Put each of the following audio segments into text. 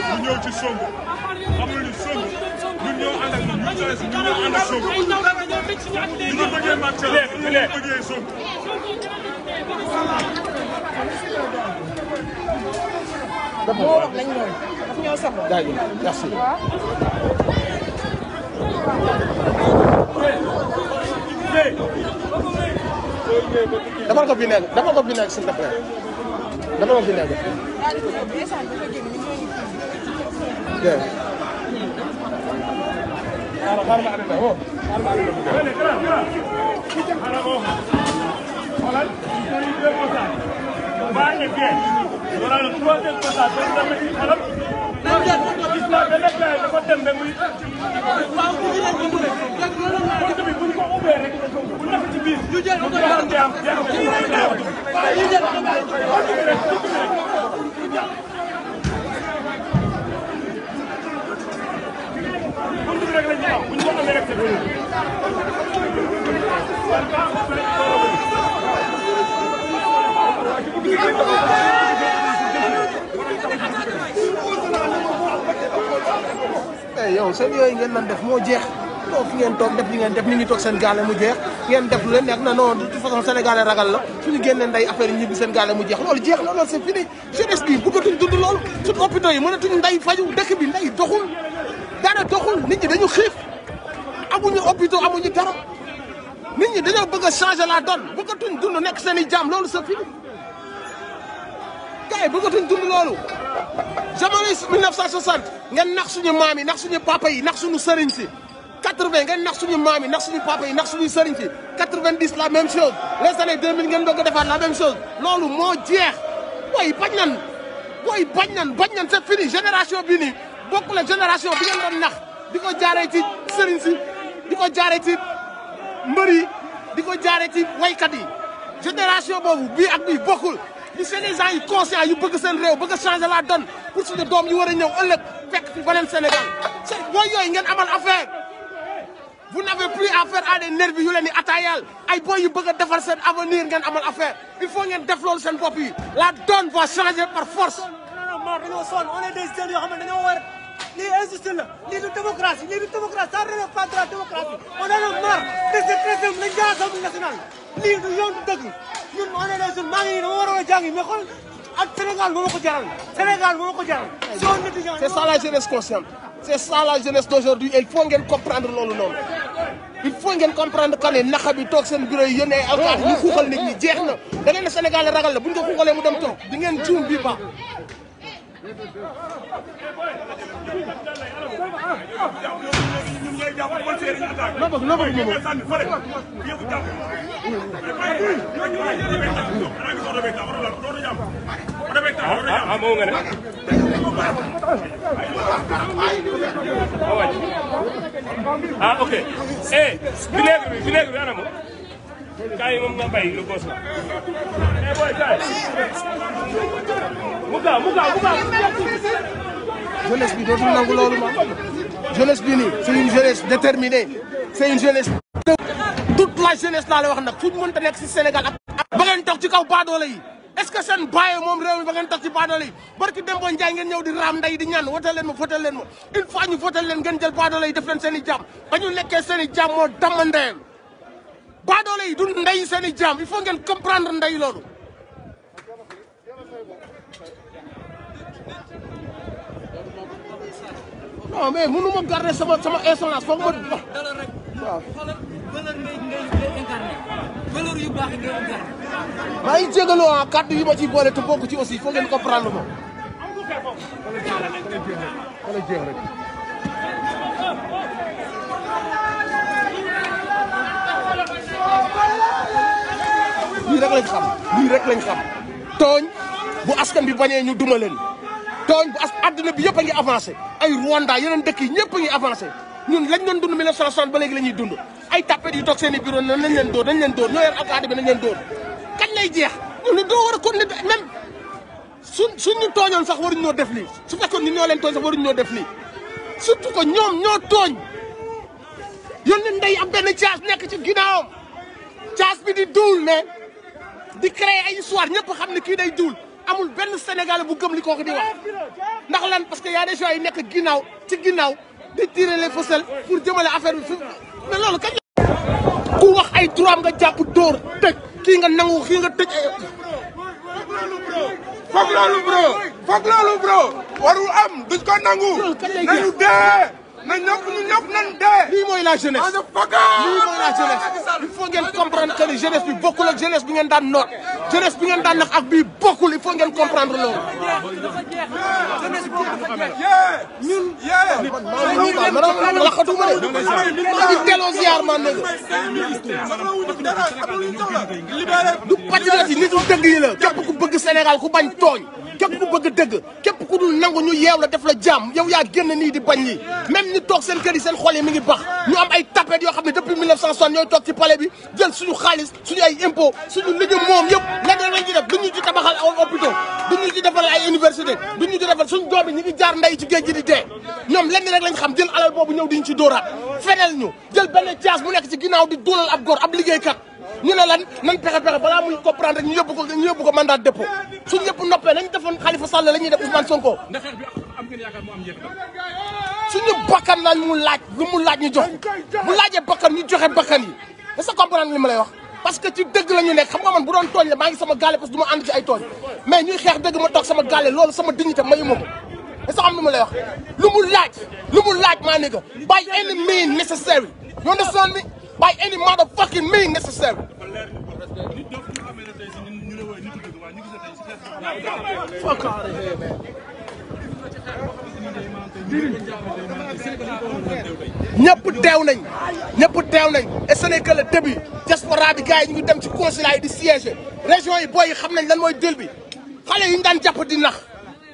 ñu ñëw ci Sonko xamul ni Sonko ñun ñoo ànd ak ñun ñoo ànd ak Sonko ñu bëggee Macky Sall ñu bëggee Sonko. moo wax lañ ñëw daf ñoo soxla. merci. defal ko vinaigre defal ko vinaigre s'il te plaît defal ko vinaigre. dégg yow seen yooyu ngeen doon def moo jeex non fi ngeen toog def li ngeen def ni ngi toog seen gaale mu jeex ngeen def lu leen nekk na non de toute façon sénégalais ragal la suñu génnee nday affaire yi ñibbi seen gaale mu jeex loolu jeex na loolu c'est fini jeunesse bi bëggatuñ dund loolu suñu hôpitaux yi mënatuñ nday faju dëkk bi nday doxul dara doxul nit ñi dañu xiif amuñu hôpitaux amuñu dara nit ñi dañoo bëgg a changer la donne bëggatuñ dund nekk seen i jaam loolu c'est fini gars yi bëggatuñ dund loolu jamono 1960 ngeen nax suñu maam yi nax suñu papa yi nax suñu sëriñ si 80 ngeen nax suñu maam yi nax suñu papa yi nax suñu sëriñ si 90 la même chose les années 2000 ngeen doog a defaat la même chose loolu moo jeex booy bañ nan c'est fini génération bii nii bokku la génération bi ngeen doon nax di ko jaaree ci sëriñ si di ko jaaree ci mbër yi di ko jaaree ci waykat yi génération boobu bii ak bii bokkul li c'est des gens yu conscients yu bëgg seen réew bëgg a changer la donne pour suñu doom yu war a ñëw ëllëg fekk fi beneen Sénégal c'est booy yooyu ngeen amal affaire vous n'avez plus affaire à des nervis yu leen di attaayal ay booy yu bëgg a defar seen avenir ngeen amal affaire il faut ngeen def loolu seen bopp yi la donne va changer par force. non dañoo sonn on est des jeunes yoo xam ne dañoo war lii injustice la lii du démocratie ça relève pas de la démocratie on en a marre de ce régime lañ jaa Assemblée nationale lii du yoon du dëgg ñun on est des jeunes maa ngi nii dama waroon a jàngi mais xool ak Sénégal moo ma ko jaral c'est ça la jeunesse consciente c'est ça la jeunesse d'aujourd'hui il faut ngeen comprendre loolu noonu il faut ngeen comprendre que ne naxa bi toog seen bureau yi yéen ay alkaati ñu xuuxal nit ñi jeex na da ngeen ne Sénégal ragal la bu ñu ko xuuxalee mu dem toog di ngeen juum bii ba ok vinaigre bi anam kaay moom nga bay le gosse la boy kaay muka jeunesse bi dootul nangu loolu ma jeunesse bi nii c'est une jeunesse déterminée c'est une jeunesse toute la jeunesse laa la wax nag fu ñu mënta nekk si Sénégal ak ba ngeen toog ci kaw baadoole yi est-ce que seen bàyyi moom réew mi ba ngeen toog ci baadoole yi barki Demba Ndiaye ngeen ñëw di raam nday di ñaan votel leen ma une fois ñu votel leen ngeen jël baadoole yi def leen seen i jàmm ba ñu lekkee seen i jàmm moo damm ndeyam baadoole yi du ndey seen i jàmm il faut ngeen comprendre ndey loolu non mais mënu ma garder sama insolence foog ma waaw. valeur yu baax ngay incarné. maa ngi jégalu kàddu yi ma ciy boole te bokk ci aussi il faut ngeen comprendre ma. lii rek lañ xam tooñ bu askan bi bañee ñu duma leen tooñ bu àdduna bi yëpp a ngi avancé ay Rwanda yeneen dëkk yi ñëpp a ngi avancé ñun lañ doon dund 1960 ba léegi la ñuy dund ay tapet yu toog seen i bureau nañ leen dóor ñoo yor alkaati bi nañ leen dóor kañ lay jeex ñun doo war a continuer même suñ ñu tooñoon sax waruñu ñoo def lii su fekkoon ni ñoo leen tooñ sax waruñu ñoo def lii surtout que ñoom ñoo tooñ yónni ndey am benn caas nekk ci ginnaawam caas bi di duul mais di créer ay histoire ñëpp xam ne kii day duul amul benn Sénégalais bu gëm li kooku di wax ndax lan parce que y a des gens yi nekk ginnaaw ci ginnaaw di tirer les ficelles pour jëmale affaire bi fi mais loolu kañ ku wax ay droit nga jàpp dóor tëj kii nga nangu kii nga tëj foog loolu bro warul am duñ ko nangu nañu dee na ñëpp nañ dee lii mooy la jeunesse lii mooy la jeunesse il faut ngeen comprendre que ni jeunesse bi bokkul ak jeunesse bi ngeen daan noot jeunesse bi ngeen daan nax ak bii bokkul il faut ngeen comprendre loolu ñun man laxatuma de di teloo ziar man ne du patriote yi nitu dëgg yi la képp ku bëgg Sénégal ku bañ tooñ képp ku bëgg dëgg képp ku dul nangu ñu yeew la def la jàmm yow yaa génn nii di bañ lii même ñu toog seen kër yi seen xol yi mi ngi bax ñu am ay tapet yoo xam ne depuis 1960 ñooy toog ci palais bi jël suñu xaalis suñu ay impôt suñu liggéey moom yëpp leneen lañ ci def duñu ci tabaxal ay hôpitaux duñu ci defal ay université duñu ci defal suñu doom yi ñu ngi jaar ndey ci géej gi di dee ñoom lenn rek lañ xam jël alal boobu ñëw diñ ci dóoraat feneel ñu jël benn caas bu nekk ci ginnaaw di dóolal ab góor ab liggéeykat ñu ne lan nañ pexe balaa muy comprendre ñu yóbbu ko mandat dépôt suñ ñëpp noppee nañ defoon Khalifa Sall la ñuy def Ousmane Sonko suñu bakkan lañ mu laaj lu mu laaj ñu jox bu laajee bakkan ñu joxe bakkan yi est-ce que comprendre li ma lay wax parce que ci dëgg la ñu nekk xam nga man bu doon tooñ la maa ngi sama gaale parce que du ma ànd ci ay tooñ mais ñuy xeex dëgg ma toog sama gaale loolu sama dignité mayu ma ko est-ce que xam li ma lay wax lu mu laaj maa ne que by any means necessary you understand me by any motherfucking means necessary fuck out of here man ñëpp teew nañ et ce n'est que le début diaspora bi gars yi ñu ngi dem ci consulat yi di siège région yi booy yi xam nañ lan mooy dël bi xale yi ñu daan jàpp di nax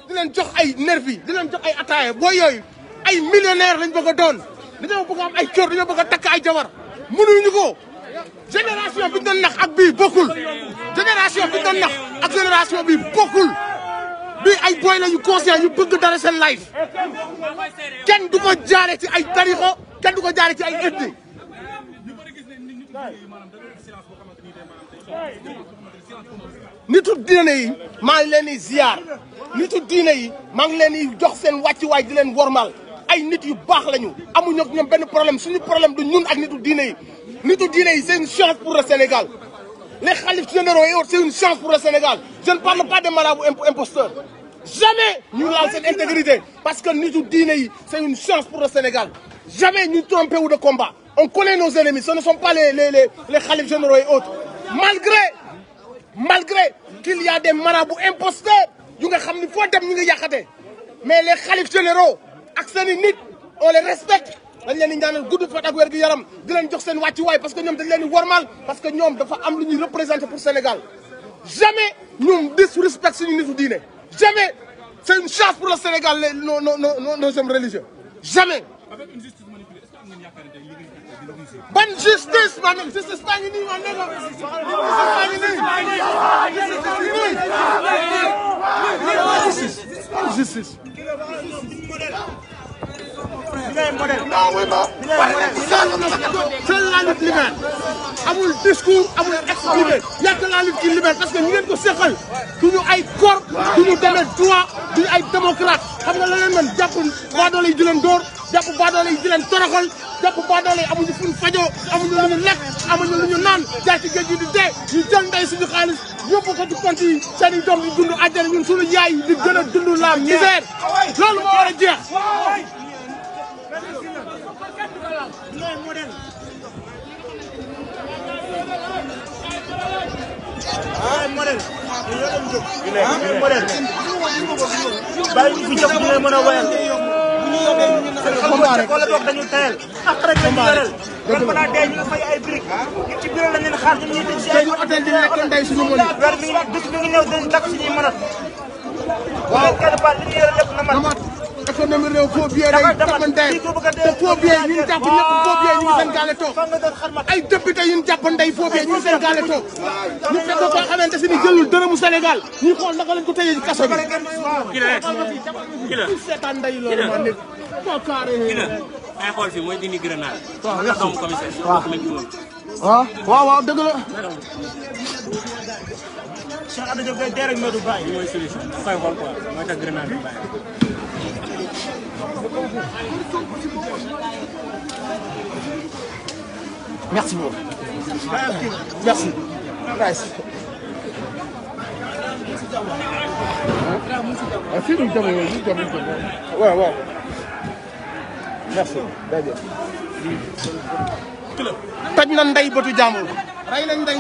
di leen jox ay nervi di leen jox ay ataaya booy yooyu ay millionnaire lañ bëgg a doon dañoo bëgg a am ay kër dañoo bëgg a takk ay jabar mënuñu ko génération bi ñu doon nax ak bii bokkul génération bi ñu doon nax ak génération bii bokkul bii ay boy la yu conscient yu bëgg dara seen life kenn du ko jaare ci ay tarixa kenn du ko jaare ci ay ethnie nitu diine yi maa ngi leen di ziar nitu diine yi maa ngi leen di jox seen wàccuwaay di leen wormal ay nit yu baax lañu amuñu ak ñoom benn problème suñu problème du ñun ak nitu diine yi nitu diine yi c'est une chance pour le Sénégal les khalifes généraux et autres c'est une chance pour le Sénégal je ne parle pas des marabouts imposteurs jamais ñu laal seen intégrité parce que nitu diine yi c'est une chance pour le Sénégal jamais ñu trompé wu de combat on connaît nos ennemis ce ne sont pas les khalifes généraux et autres malgré qu'il y a des marabouts imposteurs yu nga xam ni foo dem ñu ngi yàqate mais les khalifes généraux ak seen i nit on les respecte dañ leen di ñaanal gudd fan ak wér gu yaram di leen jox seen wàccuwaay parce que ñoom dañ leen di wormal parce que ñoom dafa am lu ñuy représenter pour Sénégal jamais ñoom disrespect suñu nitu diine jamais c'est une chance pour le Sénégal nos hommes religieux jamais. ban justice man justice baa ngi nii man ne ko justice c'est la lutte libère amul discours amul expliqué yàq la lutte qui libère parce que ñu ngeen ko seqal duñu ay corps duñu demee droit duñu ay démocrate xam nga la leen mën jàpp baadoole yi di leen dóor jàpp baadoole yi di leen toroxal jàpp baadoole yi amuñu fu ñu fajoo amuñu lu ñu lekk amuñu lu ñu naan jaar ci géej gi di dee ñu jël ndey suñu xaalis yóbbu ko ci compte yi seen i doom di dund àjjana ñun suñu yaay yi di gën a dund la misère loolu moo war a jeex. modèle modèle bàyyi ñu fi jóg ñu mën a wéyal wala boog dañu tayal ak rek lañu yorel dañ ko na dee ñu fay ay briques ñu ci bureau lañ leen xaar ñu ñuy tëj ci ay hôtel di lekk nday suñu mën weer bi bis bi ngi ñëw dañ tak suñuy mënat wala kenn ba li ñu yore lépp na mat économie réew faux billet day jàppante te faux billet ñu jàpp ñëpp faux billet ñu ngi seen gaale toog ay député yu ñu jàpp ndey faux billet ñu ngi seen gaale toog ñu fekk koo xamante si ni jëlul dërëmu Sénégal ñu xool naka lañ ko tëjee ci kaso bi. kii la seetaan ndey loolu ma nekk moo carré. ay xool fii mooy dindi grenade. waaw merci doomu commissaire. waaw dëgg la. Cheikh Anta Diop day dee rek Modou Baye. mooy solution fay xool quoi mooy tax grenade bi bàyyi. Merci beaucoup. Merci. Nice. waaw. Merci. toj na ndey bëtu jàmbur. rey nañ ndey.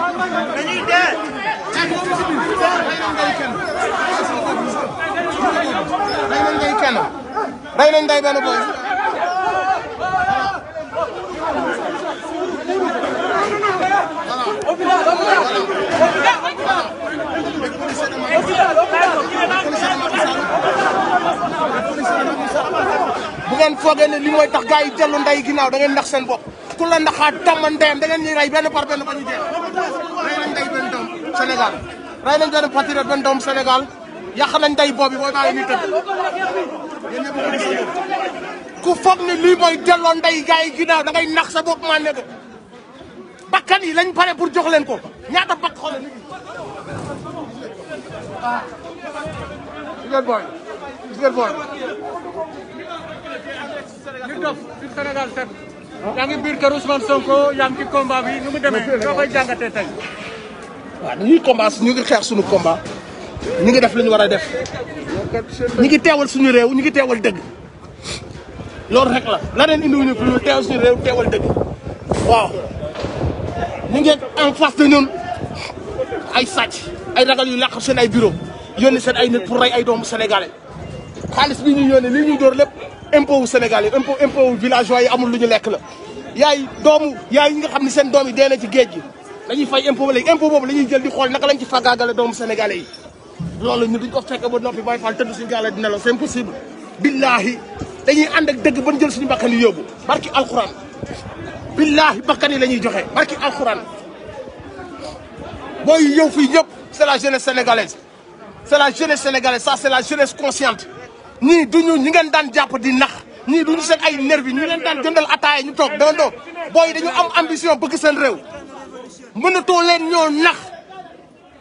dañuy dee. rey nañ ndey benn boy. bu ngeen foogee ne li mooy tax gars yi dellu ndey ginnaaw da ngeen ndax seen bopp ku la ndaxaat tàmm ndeyam da ngeen ñuy rey benn par benn ba ñu jeex. rey nañ ndey benn doom Sénégal rey nañ benn patriote benn doom Sénégal yàq nañ ndey boobu booy bàyyi nii tëdd. yéen ñëpp ku foog ne lii mooy delloo ndey gars yi ginnaaw da ngay nax sa bopp maa nekk bakkan yi lañ pare pour jox leen ko ñaata bakk xoolal nit ñi. li dof ci Sénégal set yaa ngi biir kër Ousmane Sonko yaa ngi ci combat bi nu mu demee soo koy jàngatee tey. waaw dañuy combat ñu ngi xeex suñu combat ñu ngi def li ñu war a def ñu ngi teewal suñu réew ñu ngi teewal dëgg loolu rek la leen indiwuñu fi ñu teewal suñu réew teewal dëgg waaw ñu ngi en face de ñun ay sàcc ay ragal yu làq seen ay bureau yónni seen ay nit pour rey ay doomu sénégalais xaalis bi ñu yónnee li ñu door lépp impôt wu sénégalais impôt wu villageois yi amul lu ñu lekk la yaay yi nga xam ne seen doom yi dee na ci géej gi dañuy fay impôt ba léegi impôt boobu la ñuy jël di xool naka lañ ci fagaagale doomu sénégalais yi loolu ñu duñ ko fekk ba noppi Baye Fall tëdd suñu gaale dina la c'est impossible billahi dañuy ànd ak dëgg ban jël suñu bakkan yi yóbbu barki alxuraan billahi bakkan yi la ñuy joxe barki alxuraan booy yow fii ñëpp c'est la jeunesse sénégalaise c'est la jeunesse sénégalaise ça c'est la jeunesse consciente ñii duñu ñi ngeen daan jàpp di nax ñii duñu seen ay nervi ñu leen daan jëndal ataaya ñu toog doo booy dañu am ambition bëgg seen réew mënatoo leen ñoo nax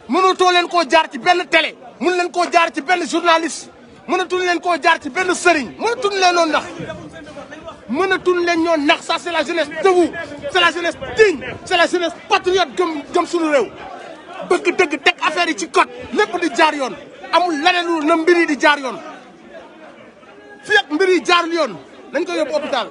mënatoo leen koo jaar ci benn télé mën leen koo jaar ci benn journaliste mënatuñ leen koo jaar ci benn sëriñ mënatuñ leen ñoo nax mënatuñ leen ñoo nax ça c'est la jeunesse debout c'est la jeunesse digne c'est la jeunesse patriote gëm suñu réew bëgg dëgg teg affaire yi ci code lépp di jaar yoon amul leneen lu na mbir yi di jaar yoon fii ak mbir yi jaarul yoon nañ ko yóbbu hôpital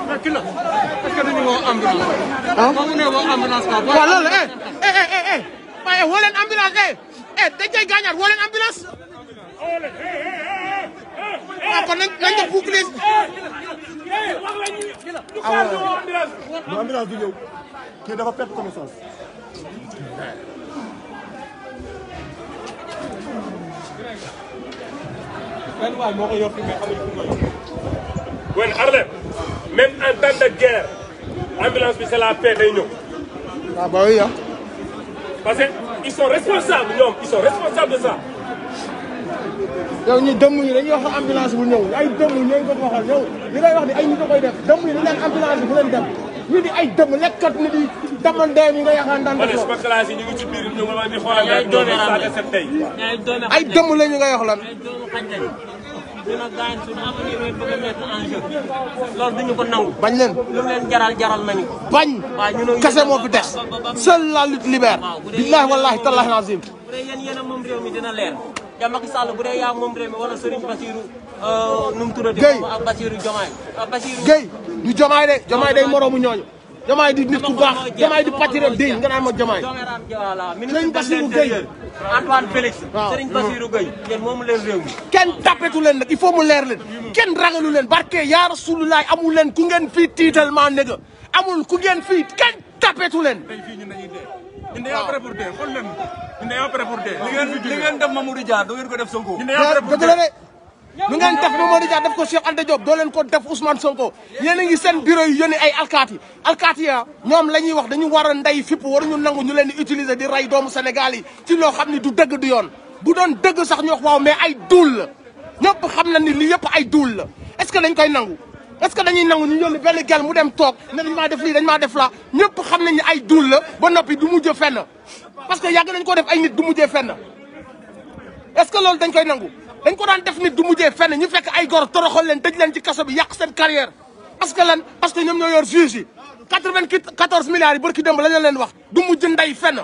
mais kii la est-ce que dañu woo ambulance. ah moom mu ne woo ambulance quoi. waaw loolu waaye woo leen ambulance dañ koy gaañaat woo leen ambulance. waaw kon nañ def bouclier. bu ambulance du ñëw kii dafa perte connaissance. benn waay moo ko yor fi nga xamante ni mooy. Arlem même en temps de guerre ambulance bi c'est la paix day ñëw. ah bah oui ah. parce que ils sont responsables ñoom ils sont responsables de ça. yow ñi dëmm yi dañuy wax ambulance bu ñëw ay dëmm ñooy ko waxal yow li ngay wax ni ay nit a koy def dëmm yi dañ leen ambulance bi bu leen dem ñu di ay dëmm lekkat ni di damandee mi nga yaakaar daan ma ne sama classe yi ñu ngi ci biir ñu ma di xoolal rek ñoom ça de set tey. ay dëmm la ñu ngay wax lan. dina gaañ suñu avenir yi bëgg a mettre en jeu loolu duñu ko nangu. bañ leen lu leen jaral nañu ko. bañ. kese moo fi des. seule la lutte libère. billahi wallahi tallahi azim. bu dee yéen a moom réew mi dina leer. ja Macky Sall bu dee yaa moom réew mi wala Serigne Bassirou nu mu tuddati. Guèye ak Bassirou Diomaye. Guèye du Diomaye de Diomaye day moroomu ñooñu. Diomaye di nit ku baax Diomaye di patriote digne nga naan ma Diomaye. Serigne Bassirou Gueye Antoine Félix. Serigne Bassirou Gueye yéen moomu leen réew mi. kenn tapetu leen nag il faut mu leer leen kenn ragalu leen barke yaa Rasulullah amul leen ku ngeen fii tiital maa nega amul ku ngeen fii kenn tapetu leen. tey fii ñun dañuy dee. ñun dañoo pare pour dee xool leen ñun dañoo pare pour dee. li ngeen def Mamadou Dia doo ngeen ko def Sonko. ñun dañoo pare pour dëgg la de nu ngeen def Mamadou Dia def ko Cheikh Anta Diop doo leen ko def Ousmane Sonko yéen a ngi seen bureau yi yónni ay alkaati ya ñoom la ñuy wax dañu war a ndey fipp waruñu nangu ñu leen di utiliser di rey doomu Sénégal yi ci loo xam ni du dëgg du yoon bu doon dëgg sax ñu wax waaw mais ay duul la ñëpp xam na ni li yëpp ay duul la est-ce que dañ koy nangu est-ce que dañuy nangu ñu yónni benn gel mu dem toog ne dañ maa def lii dañ maa def la ñëpp xam nañ ni ay duul la ba noppi du mujjee fenn parce que yàgg nañ ko def ay nit du mujjee fenn est-ce que loolu dañ koy nangu dañ ko daan def nit du mujjee fenn ñu fekk ay gor toroxal leen tëj leen ci kaso bi yàq seen carrière parce que lan parce que ñoom ñoo yor juge yi 94 milliards yi barki démb lañ leen wax du mujj nday fenn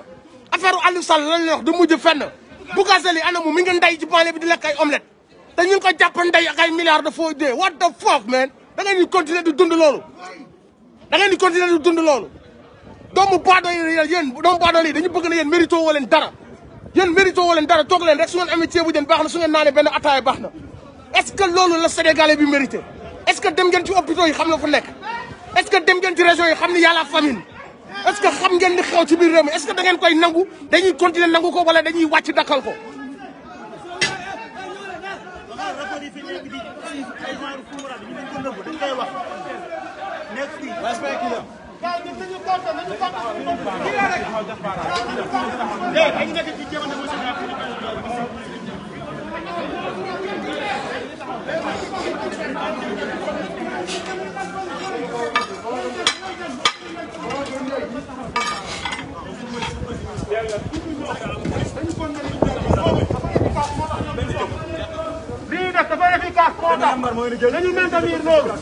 affaire Aliou Sall lañ leen wax du mujj fenn Bougazelli anamu mi ngi nday ci banlieue bi di lekk ay omelette te ñu ngi ko jàpp nday ak ay milliards de faux dee what the fuck man da ngeen di continuer di dund loolu da ngeen di continuer di dund loolu doomu baadoolo yi yéen doomu baadoolo yi dañu bëgg na yéen mérito woo leen dara yéen mérito woo leen dara toog leen rek su ngeen amee ceebu jën baax na su ngeen naanee benn ataaya baax na est-ce que loolu la Sénégalais bi mérité est-ce que dem ngeen ci hôpitaux yi xam na fu nekk est-ce que dem ngeen ci régions yi xam ni yàlla famine est-ce que xam ngeen li xew ci biir réew mi est-ce que da ngeen koy nangu dañuy continuer nangu ko wala dañuy wàcc dakkal ko. lii def dafa efficace moo tax dañu maintenir loolu.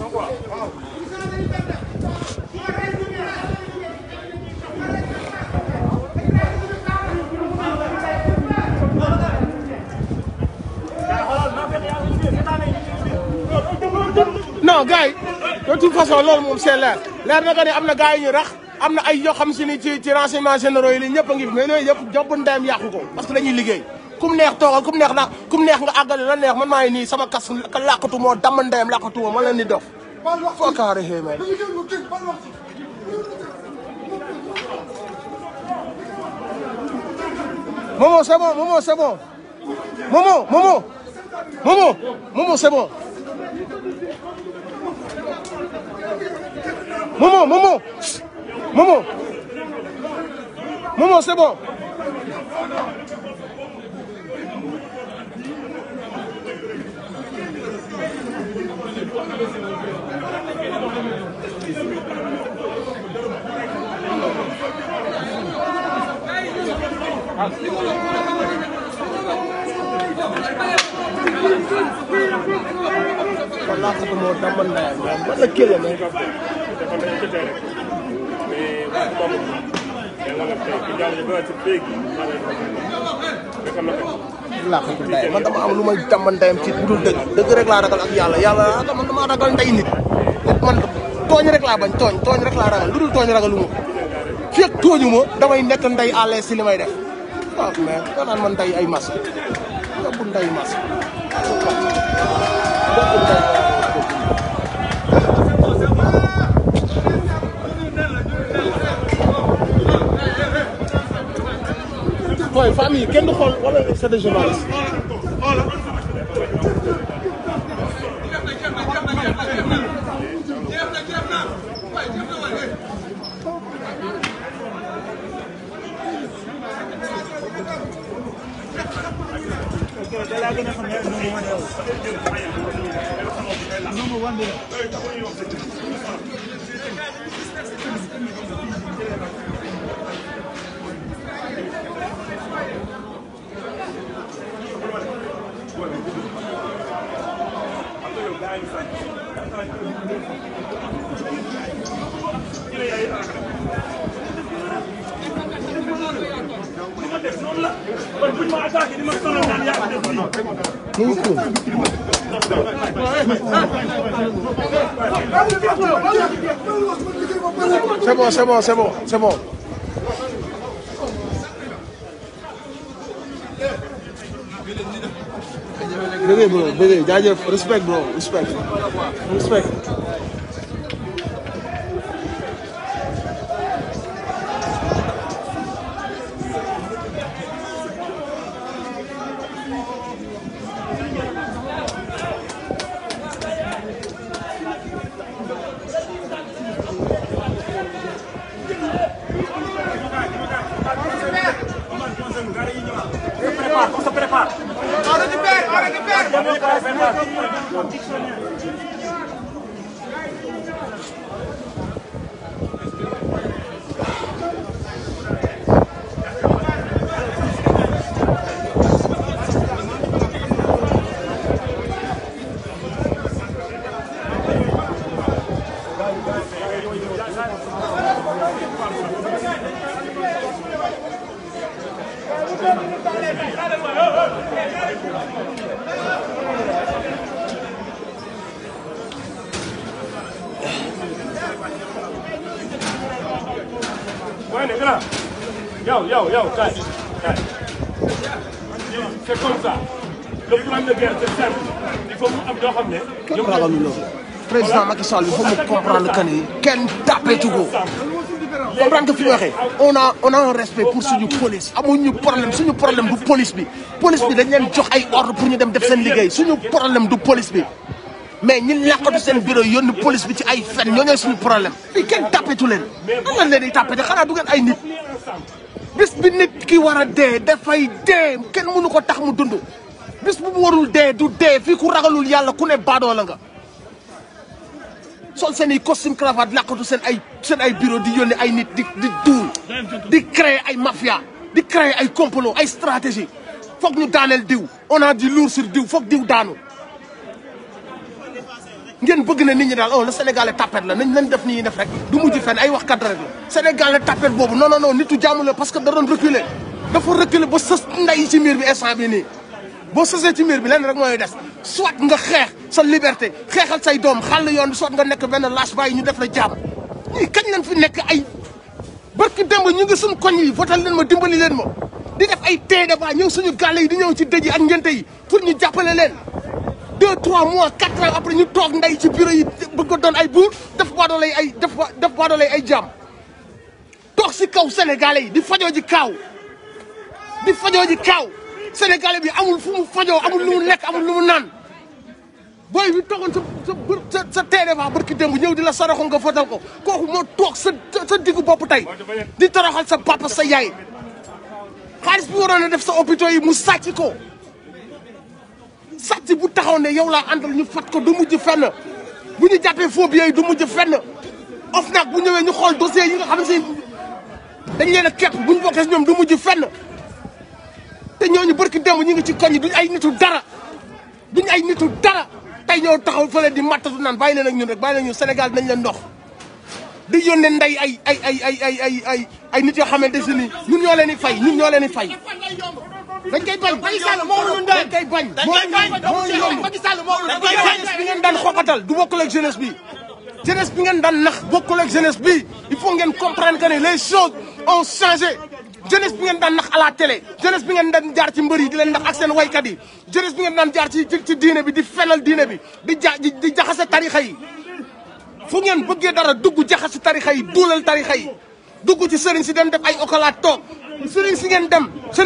non gars yi de toute façon loolu moom c'est leer na que ne am na gars yi ñu rax am na ay yoo xam si ni ci renseignements généraux yi li ñëpp a ngi fi mais yooyu yëpp job ndeyam yàqu ko parce que dañuy liggéey kum neex toogal kum neex nga àggale la neex man maa ngi nii sama kas ka làqatu moo damm ndeyam làqatu moo ma leen di dof foo kaare xëy man Momo c'est bon Momo c'est bon Momo c'est bon Momo c'est bon wala ko mo damal na wala kila mo man dama am lu may damal ndayam ci budul dëgg rek laa ragal ak yàlla man dama ragal nday nit man tooñ rek laa bañ tooñ rek laa ragal lu dul tooñ ragaluma fekk tooñu ma damay nekk nday à l'aise si li may def waaw mais da naan man nday ay mas bu nday mas famille kenn du xool wala c'est des journalistes C'est bon, c'est bon, c'est bon, c'est bon. Bébé bro, bébé, jaajëf, respect bro, respect. Respect. On se prépare. On récupère. Ouais, les gars. Yo, kaay. C'est comme ça. Le plan de guerre, c'est simple. Il faut mu am yoo xam ne. Kenn ragalu loolu. Président Macky Sall il faut mu comprendre que ni kenn tapé ko. Comprendre que fi mu waxee on a un respect pour suñu police amuñu problème suñu problème du police bi dañ leen jox ay ordre pour ñu dem def seen liggéey suñu problème du police bi mais ñi làqatu seen bureau yónni police bi ci ay fen ñoo ñooy suñu problème fii kenn tapetu leen nan lañ leen di tapete xanaa du ngeen ay nit bis bi nit ki war a dee dafay dee kenn mënu ko tax mu dund bis bu mu warul dee du dee fii ku ragalul yàlla ku ne baadoo la nga sol seen i costume cravate làqatu seen ay bureau di yónni ay nit di duul di créer ay mafia di créer ay complot ay stratégie foog ñu daaneel diw on a du lourd sur diw foog diw daanu ngeen bëgg na nit ñi daal le Sénégalais tapette la nañ def ni ñuy def rek du mujj fenn ay wax kat rek la Sénégalais tapette boobu non nitu jàmm la parce que da doon reculer dafa reculer ba sës nday ci miir bi instant bi nii boo sësee ci miir bi lenn rek mooy des soit nga xeex sa liberté xeexal say doom xàll yoon soit nga nekk benn lâche bàyyi ñu def la jàmm ñii kañ lañ fi nekk ay barki démb ñu ngi suñ koñ yi votal leen ma dimbali leen ma di def ay débat ñëw suñu gàlle yi di ñëw ci dëj yi ak ngénte yi pour ñu jàppale leen 2 3 mois 4 ans après ñu toog nday ci bureau yi bëgg a doon ay buur def baadoolay ay jàmm toog si kaw sénégalais yi di fajoo ji kaaw sénégalais bi amul fu mu fajoo amul lu mu lekk amul lu mu naan booy bi toogoon sa teere ba barki démb ñëw di la saraxo nga fotal ko kooku moo toog sa diggu bopp tey di toroxal sa papa sa yaay xaalis bi waroon a def sa hôpitaux yi mu sàcc ko sàcc bu taxaw ne yow laa àndal ñu fat ko du mujj fenn bu ñu jàppee faux billets yi du mujj fenn of nag bu ñëwee ñu xool dossier yi nga xam ne dañ leen a képp bu ñu bokkee si ñoom du mujj fenn te ñooñu barki démb ñu ngi ci koñ yi duñ ay nitu dara tey ñoo taxaw fële di mattatu naan bàyyi leen ak ñun rek bàyyi leen ñun Sénégal nañ leen ndox di yónnee nday ay nit yoo xamante si ni ñun ñoo leen di fay dañ koy bañ Macky Sall moo ñu dañ koy bañ Macky Sall moo jeunesse bi ngeen daan xoqatal du bokkul ak jeunesse bi ngeen daan nax bokkul ak jeunesse bi il faut ngeen comprendre que les choses ont changé jeunesse bi ngeen daan nax à la télé jeunesse bi ngeen daan jaar ci mbër yi di leen nax ak seen waykat yi jeunesse bi ngeen daan jaar ci diine bi di fenal diine bi di jaxase tarixa yi fu ngeen bëggee dara dugg jaxase tarixa yi duulal tarixa yi dugg ci sëriñ si dem def ay okalaat toog sëriñ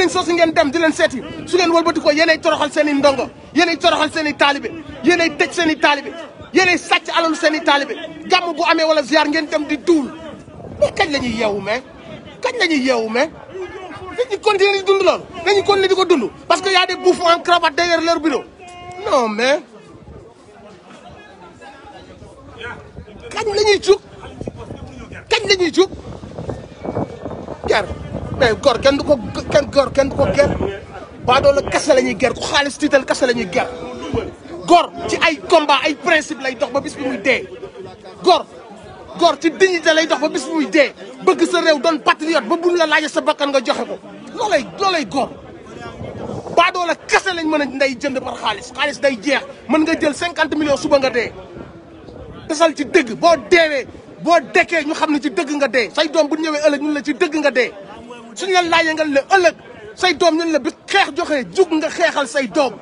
soo si ngeen dem di leen seeti su ngeen wëlbati ko yéenay toroxal seen i ndongo yéenay toroxal seen i taalibe yéenay tëj seen i taalibe yéenay sàcc alalu seen i taalibe gàmm bu amee wala ziar ngeen dem di duul mais kañ la ñuy yeewu mais dañuy continuer di dund loolu dañuy continuer di ko dund parce que y a des bouffons en cravate derrière leur bureau non mais kañ la ñuy jug ger mais gor kenn du ko ger baadoo la kese la ñuy ger ku xaalis tiital kese la ñuy ger gor ci ay combat ay principe lay dox ba bis bi muy dee gor ci dignité lay dox ba bis bi muy dee bëgg sa réew doon patriote ba buñ la laajee sa bakkan nga joxe ko loolay góor baadoo la kese lañ mën a nday jënd par xaalis day jeex mën nga jël 50 millions suba nga dee desal ci dëgg boo deewee boo dekkee ñu xam ne ci dëgg nga dee say doom bu ñëwee ëllëg ñun la ci dëgg nga dee suñu leen laajee nga la ëllëg say doom ñun la bi xeex joxee jug nga xeexal say doom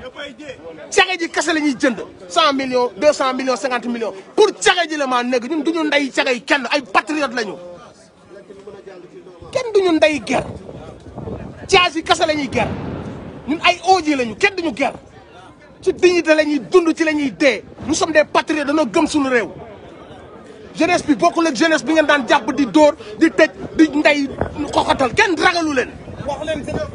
caga ji kese la ñuy jënd 100 millions 200 millions 50 millions pour caga ji la maa nekk ñun duñu ndey caga yi kenn ay patriote lañu kenn duñu ndey ger caas yi kese la ñuy ger ñun ay OG lañu kenn duñu ger ci dignité la ñuy dund ci la ñuy dee nous sommes des patriotes dañoo gëm suñu réew jeunesse bi bokkul ak jeunesse bi ngeen daan jàpp di dóor di tëj di ndey xoxatal kenn ragalu leen.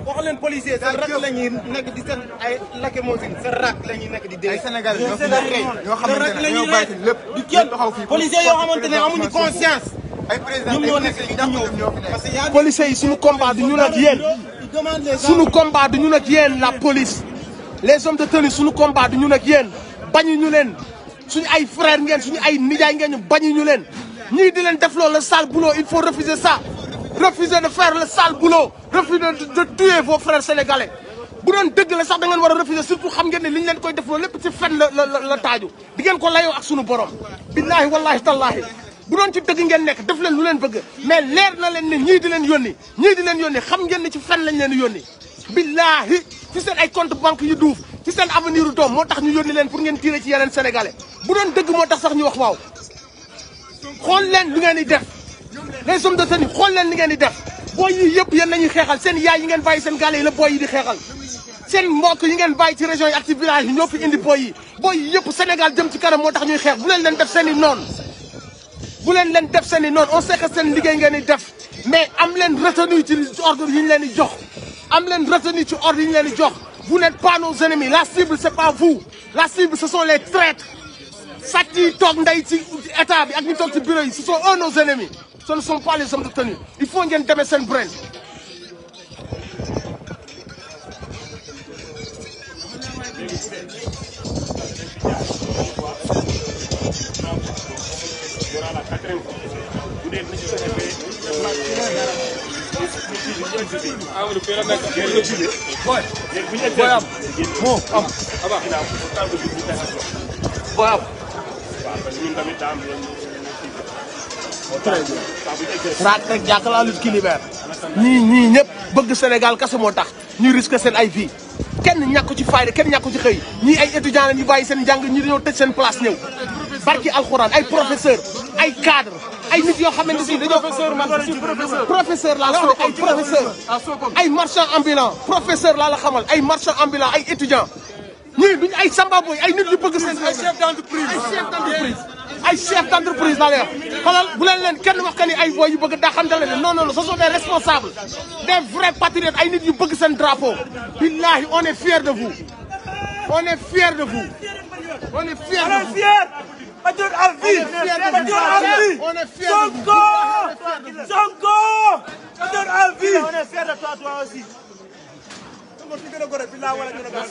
wax leen policier seen rak la ñuy nekk di seen ay lacrymogène seen rak la ñuy nekk di dee. ay Sénégal ñoo xamante ne ñoo bàyyi lépp du kenn policier yoo xamante ne amuñu conscience. ay président ñoom ñoo nekk di ñëw parce que yaa policiers yi suñu combat du ñun ak yéen suñu combat du ñun ak yéen la police les hommes de tenue suñu combat du ñun ak yéen bañu ñu leen suñu ay frères ngeen suñu ay nijaay ngeen ñu bañu ñu leen ñii di leen def loolu le sale boulot il faut refuser ça. Refusez de faire le sale boulot. Refusez de tuer vos frères sénégalais. bu doon dëgg la sax da ngeen war a refuser surtout xam ngeen ne li ñu leen koy def loolu lépp ci fen la taaju di ngeen ko layoo ak sunu borom. billahi wallahi tallahi bu doon ci dëgg ngeen nekk def leen lu leen bëgg mais leer na leen ne ñii di leen yónni xam ngeen ne ci fen lañ leen yónni. billahi ci seen ay compte banque yu duuf ci seen avenir u doom moo tax ñu yónni leen pour ngeen tirer ci yeneen sénégalais bu doon dëgg moo tax sax ñu wax waaw xool leen lu ngeen di def. les hommes de tenue xool leen li ngeen di def booy yi yëpp yéen nañuy xeexal seen yaay yi ngeen bàyyi seen gàlle yi la booy yi di xeexal seen mbokk yi ngeen bàyyi ci région yi ak ci village yi ñoo fi indi booy yi yëpp Sénégal jëm ci kanam moo tax ñuy xeex bu leen leen def seen i noonu bu leen leen def seen i noonu on sait que seen liggéey ngeen di def mais am leen retenu ci ordre yi ñu leen di jox am leen retenu ci ordre yi ñu leen di jox vous n'êtes pas nos ennemis la cible c'est pas vous la cible ce sont les traîtres sàcc yi toog ndey ci état bi ak ñu toog ci bureau yi ce sont eux nos ennemis. Ce ne sont pas les hommes de tenue. Il faut ngeen demee seen brain. raak rek jàkk la lutte qui libère ñii ñëpp bëgg Sénégal kese moo tax ñuy risque seen ay vie kenn ñàkk ci fayda kenn ñàkk ci xëy ñii ay étudiants la ñu bàyyi seen njàng ñi dañoo tëj seen place ñëw barki alxuraan ay professeur ay cadre ay nit yoo xamante si dañoo professeur laa la ay professeur ay marchand ambulant professeur laa la xamal ay marchand ambulant ay étudiants ñii duñu ay samba boy ay nit yu bëgg seen ay chef d'entreprise ay chef d'entreprise laa lay wax xoolal bu leen kenn wax que ni ay boy yu bëgg daxantale ne non non ce sont des responsables des vrais patriotes ay nit yu bëgg seen drapeau billahi on est fiers de vous on est fiers de vous on est fiers de vous patriote à vie on est fiers de vous Sonko patriote à vie on est fiers de toi aussi Sonko ñu gën a gore billahi wala ñu gën a gore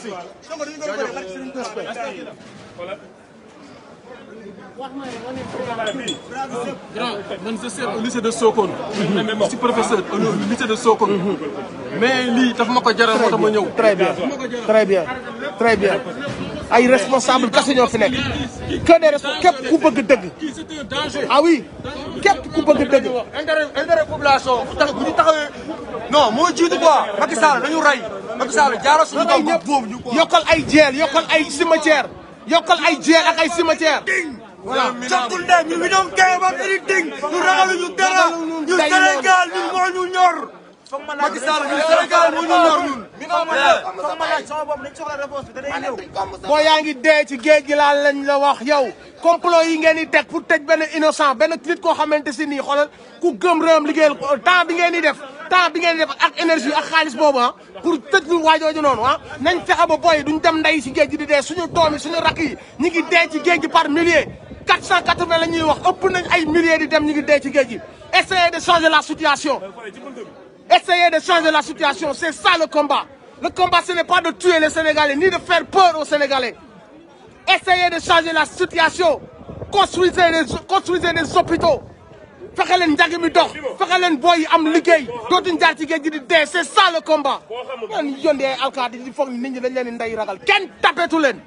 Sonko ñu gën a gore barki Serigne Touba man je suis au lycée de Sokone. je suis professeur au lycée de Sokone. mais lii daf ma ko jaral moo tax ma ñëw. très bien très bien très bien ay responsable kese ñoo fi nekk que des responsables képp ku bëgg dëgg. ah oui képp ku bëgg dëgg. intérêt population tax bu ñu taxawee non moo jiitu quoi Macky Sall dañu rey Macky Sall jaaroo suñu kaw boobu ñu yokkal ay jeel yokkal ay cimetière yokkal ay jeel ak ay cimetière. voilà jokkul de ñu ngi doon kay ba anything ñu ragaluñu dara ñu Sénégal ñu moo ñu ñor. Macky Sall ñu Sénégal moo ñu ñor ñun. foog ma laaj sama bopp dañ soxla réponse bi da day ñëw. boo yaa ngi dee ci géej gi laa lañ la wax yow complot yi ngeen di teg pour tëj benn innocent benn nit koo xamante si nii xoolal ku gëm réewam liggéeyal temps bi ngeen di def ak énergie ak xaalis boobu ah pour tëj lu waajooju noonu ah nañ fexe ba booy duñ dem ndey si géej gi di dee suñu doom yi suñu rakk yi ñu ngi dee ci géej gi par milliers 480 la ñuy wax ëpp nañ ay milliers di dem ñu ngi dee ci géej gi essayez de changer la situation essayez de changer la situation c'est ça le combat ce n'est pas de tuer les Sénégalais ni de faire peur aux Sénégalais essayez de changer la situation construisez des hôpitaux fexe leen njàng mi dox fexe leen booy yi am liggéey dootuñ jaar ci géej gi di dee c'est ça le combat man yónni ay alkaati di foog nit ñi dañ leen di ndey ragal kenn tapetu leen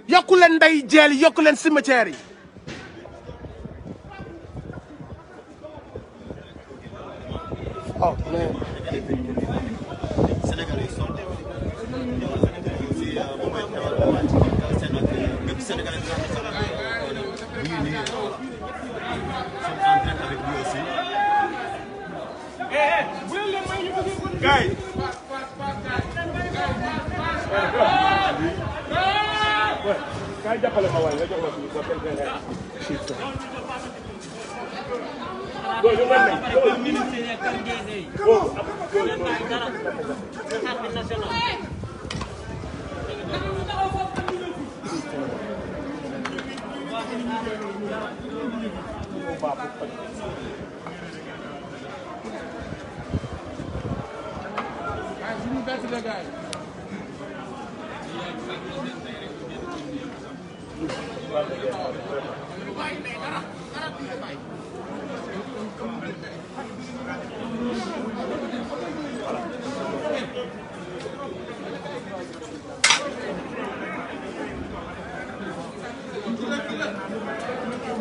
yokku leen ndey jeel yi yokku leen cimetière yi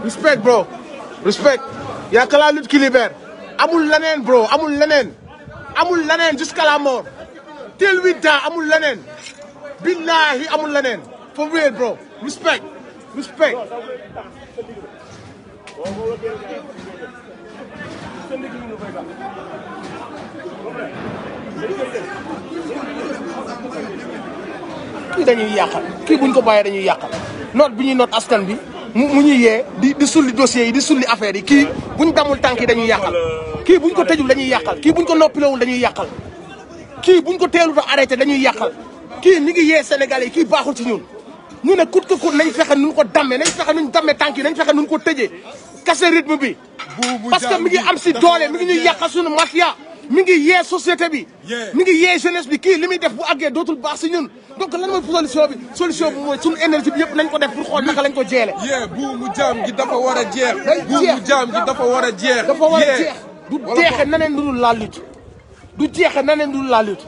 Respect, bro. Respect. Il y a que la lutte qui libère. Amul lanen, bro. Amul lanen. Amul lanen jusqu'à la mort. Till we die, amul lanen. Billahi, amul lanen. For real, bro. Respect. Respect. Kii dañuy yàqal kii buñ ko bàyyee dañuy yàqal note bi ñuy note askan bi mu ñuy yee di sulli dossiers yi di sulli affaire yi kii buñ damul tànk yi dañuy yàqal kii buñ ko tëjul dañuy yàqal kii buñ ko noppilowul dañuy yàqal kii buñ ko teelut a arrêté dañuy yàqal kii mi ngi yee Sénégalais yi kii baaxul ci ñun ñu ne kut ko kut nañ fexe nuñ ko dammee nañ fexe nuñ dammee tànk yi nañ fexe nuñ ko tëjee kase rythme bi parce que mi ngi am si doole mi ngi ñuy yàqal suñu mafia mi ngi yee société bi mi ngi yee jeunesse bi kii li muy def bu àggee dootul baax si ñun donc lan mooy solution bi mooy suñu énergie bi yëpp nañ ko def pour xool naka lañ ko jeele buumu jaam gi dafa war a jeex buumu jaam gi dafa war a jeex dafa war a jeex du jeexe naneen dudul la lutte du jeexe naneen dudul la lutte